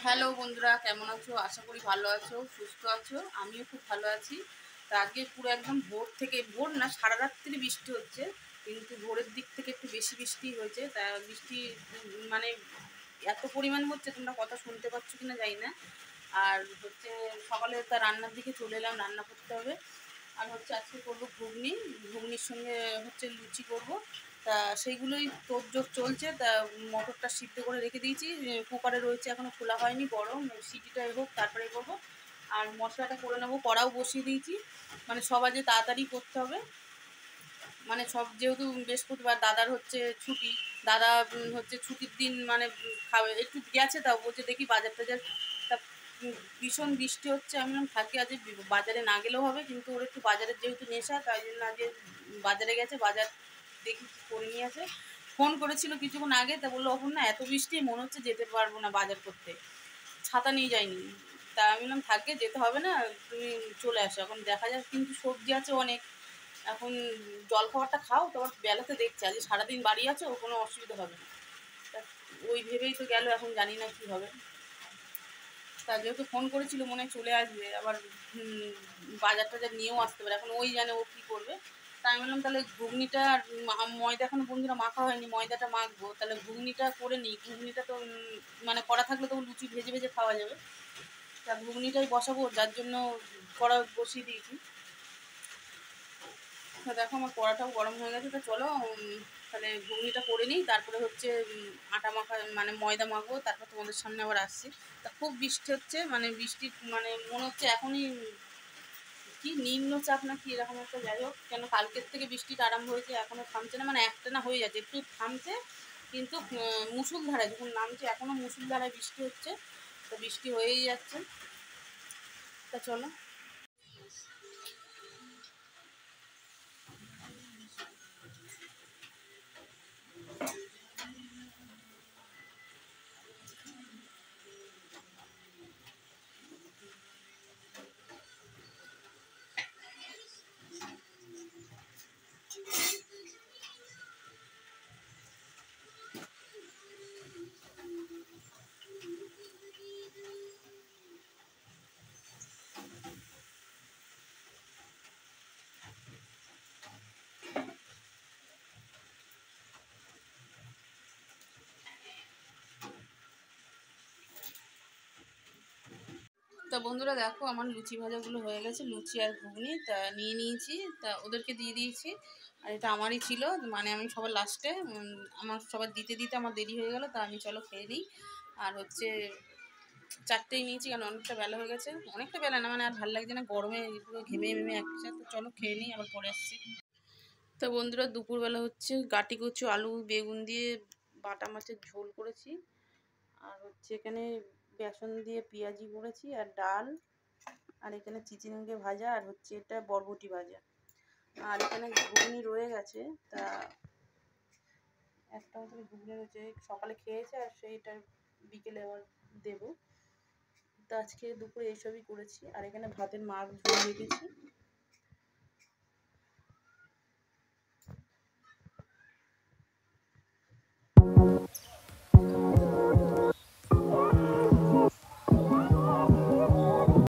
Hello বন্ধুরা, কেমন আছো? আশা করি ভালো আছো, সুস্থ আছো। আমিও খুব ভালো আছি। তা আজকে পুরো একদম ভোর থেকে, ভোর না সারা রাত্রি বৃষ্টি হচ্ছে, কিন্তু ভোরের দিক থেকে একটু বেশি বৃষ্টি হয়েছে। তা বৃষ্টি মানে এত পরিমাণ হচ্ছে, তোমরা কথা শুনতে পাচ্ছ কিনা জানি না। আর হচ্ছে সকালে তা রান্নার দিকে চলে এলাম, রান্না করতে হবে। আর হচ্ছে আজকে করবো ঘুগনি, ঘুগনির সঙ্গে হচ্ছে লুচি করব। তা সেইগুলোই তোড়জোড় চলছে। তা মটরটা সিদ্ধ করে রেখে দিয়েছি, কুকারে রয়েছে, এখনও খোলা হয়নি, গরম, সিটিটা হোক তারপরে করবো। আর মশলাটা করে নেবো, কড়াও বসিয়ে দিয়েছি, মানে সব আজকে তাড়াতাড়ি করতে হবে। মানে সব যেহেতু বৃহস্পতিবার দাদার হচ্ছে ছুটি, দাদা হচ্ছে ছুটির দিন মানে খাবে একটু গেছে, তাও বলছে দেখি বাজার টাজার। তা ভীষণ বৃষ্টি হচ্ছে, আমি থাকি আজ বাজারে না গেলেও হবে, কিন্তু ওর একটু বাজারের যেহেতু নেশা, তাই জন্য আজকে বাজারে গেছে। বাজার দেখি কী করে নিয়ে আসে। ফোন করেছিল কিছুক্ষণ আগে, তা বললো অপর না এত বৃষ্টি মনে হচ্ছে যেতে পারবো না বাজার করতে, ছাতা নিয়ে যায়নি। তা আমি বললাম থাকে যেতে হবে না, তুমি চলে আসো, এখন দেখা যাক। কিন্তু সবজি আছে অনেক, এখন জল খাবারটা খাও, তোমার বেলাতে দেখছে আজ সারাদিন বাড়ি আছো, কোনো অসুবিধা হবে না। তা ওই ভেবেই তো গেল, এখন জানি না কী হবে। তা যেহেতু ফোন করেছিল মনে হয় চলে আসবে, আবার বাজার টাজার নিয়েও আসতে পারে, এখন ওই জানে ও কী করবে। তা আমি বললাম তাহলে ঘুগনিটা, ময়দা এখনো বন্ধুরা মাখা হয়নি, ময়দাটা মাখবো, তাহলে ঘুগনিটা করে নিই। ঘুগনিটা তো মানে করা থাকলে তো লুচি ভেজে ভেজে খাওয়া যাবে। তা ঘুগনিটাই বসাবো, যার জন্য কড়া বসিয়ে দিয়েছি। তা দেখো আমার কড়াটাও গরম হয়ে গেছে। তা চলো তাহলে ঘুগনিটা করে নিই, তারপরে হচ্ছে আটা মাখা মানে ময়দা মাখবো, তারপর তোমাদের সামনে আবার আসছি। তা খুব বৃষ্টি হচ্ছে, মানে বৃষ্টি মানে মনে হচ্ছে এখনই কি নিম্নচাপ না কি এরকম একটা, যাই হোক, কেন কালকের থেকে বৃষ্টিটা আরম্ভ হয়েছে, এখনও থামছে না, মানে একটানা হয়ে যাচ্ছে, একটু থামছে কিন্তু মুষলধারায় যখন নামছে এখনও মুষলধারায় বৃষ্টি হচ্ছে। তো বৃষ্টি হয়েই যাচ্ছে। তা চলো। তা বন্ধুরা দেখো আমার লুচি ভাজাগুলো হয়ে গেছে, লুচি আর ঘুগনি তা নিয়ে নিয়েছি, তা ওদেরকে দিয়ে দিয়েছি। আর এটা আমারই ছিল, মানে আমি সবার লাস্টে, আমার সবার দিতে দিতে আমার দেরি হয়ে গেল, তা আমি চলো খেয়ে নিই। আর হচ্ছে চারটেই নিয়েছি, কারণ অনেকটা বেলা হয়ে গেছে, অনেকটা বেলা না, মানে আর ভালো লাগছে না গরমে, পুরো ঘেমে ঘেমে একসাথে। তো চলো খেয়ে নিই, আবার পরে আসছি। তো বন্ধুরা দুপুরবেলা হচ্ছে গাটি কচু আলু বেগুন দিয়ে বাটা মাছের ঝোল করেছি। আর হচ্ছে এখানে বেসন দিয়ে পেঁয়াজি করেছি, আর ডাল, আর এখানে চিচিঙ্গে ভাজা, আর হচ্ছে এটা বরবটি ভাজা। আর এখানে ঘুগনি রয়ে গেছে, তা একটা মতো ঘুগনি রয়েছে, সকালে খেয়েছে, আর সেইটা বিকেলে আবার দেবো। তো আজকে দুপুরে এইসবই করেছি। আর এখানে ভাতের মাছ ঝোল রেখেছি,